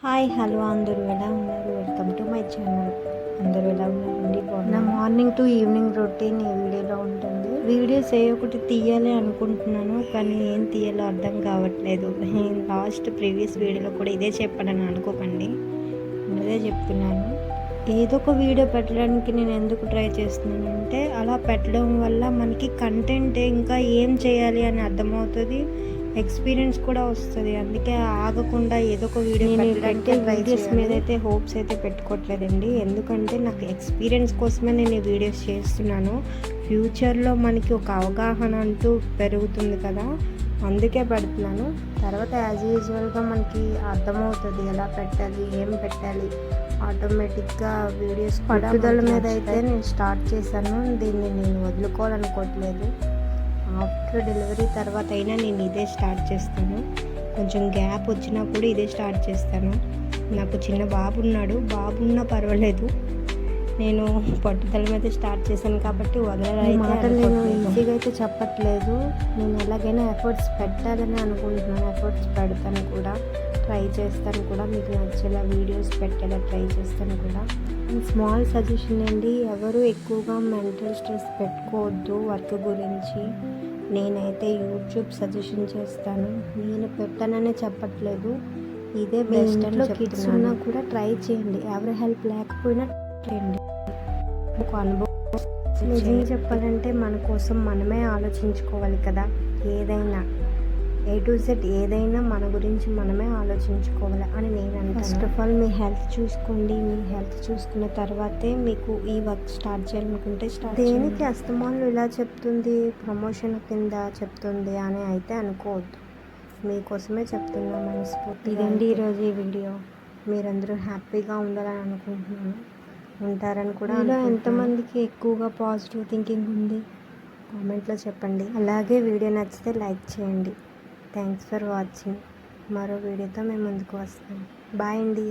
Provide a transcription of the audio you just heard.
Hi hello అందరూ ఎలా ఉన్నారు? Welcome to my channel. అందరూ ఎలా ఉన్నారండి? నా మార్నింగ్ టు ఈవినింగ్ రొటీన్ ఈ వీడియోలో ఉంటుంది. వీడియోస్ ఒకటి తీయాలి అనుకుంటున్నాను, కానీ ఏం తీయాలో అర్థం కావట్లేదు. నేను ప్రీవియస్ వీడియోలో కూడా ఇదే చెప్పానని అనుకోకండి, అదే చెప్తున్నాను. ఏదో ఒక వీడియో పెట్టడానికి నేను ఎందుకు ట్రై చేస్తున్నానంటే, అలా పెట్టడం వల్ల మనకి కంటెంట్ ఇంకా ఏం చేయాలి అని అర్థమవుతుంది, ఎక్స్పీరియన్స్ కూడా వస్తుంది. అందుకే ఆగకుండా ఏదో ఒక వీడియో పెట్టడానికి వీడియోస్ మీద అయితే హోప్స్ అయితే పెట్టుకోవట్లేదండి. ఎందుకంటే నాకు ఎక్స్పీరియన్స్ కోసమే నేను ఈ వీడియోస్ చేస్తున్నాను. ఫ్యూచర్లో మనకి ఒక అవగాహన అంటూ పెరుగుతుంది కదా, అందుకే పెడుతున్నాను. తర్వాత యాజ్ యూజువల్గా మనకి అర్థమవుతుంది ఎలా పెట్టాలి, ఏం పెట్టాలి. ఆటోమేటిక్గా వీడియోస్ పట్టుదల మీద అయితే నేను స్టార్ట్ చేశాను. దీన్ని నేను వదులుకోవాలనుకోవట్లేదు. ఆఫ్టర్ డెలివరీ తర్వాత అయినా నేను ఇదే స్టార్ట్ చేస్తాను. కొంచెం గ్యాప్ వచ్చినప్పుడు ఇదే స్టార్ట్ చేస్తాను. నాకు చిన్న బాబు ఉన్నాడు, బాబు ఉన్నా పర్వాలేదు, నేను పట్టుదల మీద స్టార్ట్ చేశాను కాబట్టి మాటలు నేను ఈజీగా అయితే చెప్పట్లేదు. నేను ఎలాగైనా ఎఫర్ట్స్ పెట్టాలని అనుకుంటున్నాను. ఎఫర్ట్స్ పెడతాను కూడా, ట్రై చేస్తాను కూడా, మీకు నచ్చేలా వీడియోస్ పెట్టేలా ట్రై చేస్తాను కూడా. స్మాల్ సజెషన్ అండి, ఎవరు ఎక్కువగా మెంటల్ స్ట్రెస్ పెట్టుకోవద్దు వర్క్ గురించి. నేనైతే యూట్యూబ్ సజెషన్ చేస్తాను, నేను పెట్టాననే చెప్పట్లేదు. ఇదే బెస్ట్ అని కిడ్స్ ఉన్నా కూడా ట్రై చేయండి. ఎవరి హెల్ప్ లేకపోయినా చేయండి. ఒక అనుభవం నిజంగా చెప్పాలంటే మన కోసం మనమే ఆలోచించుకోవాలి కదా. ఏదైనా A to Z ఏదైనా మన గురించి మనమే ఆలోచించుకోవాలి అని నేను అంటాను. First of all me health చూసుకోండి. మీ హెల్త్ చూసుకున్న తర్వాతే మీకు ఈ వర్క్ స్టార్ట్ చేయాలనుకుంటే దేనికి అస్తమానం ఇలా చెప్తుంది, ప్రమోషన్ కింద చెప్తుంది అని అయితే అనుకోవద్దు. మీకోసమే చెప్తున్నా మనస్ఫూర్తి. ఇదండి ఈరోజు ఈ వీడియో. మీరందరూ హ్యాపీగా ఉండాలని అనుకుంటున్నాను, ఉంటారని కూడా. ఇలా ఎంతమందికి ఎక్కువగా పాజిటివ్ థింకింగ్ ఉంది కామెంట్లో చెప్పండి. అలాగే వీడియో నచ్చితే లైక్ చేయండి. Thanks for watching. మరో వీడియోతో మేము ముందుకు వస్తాం. బాయ్ అండి.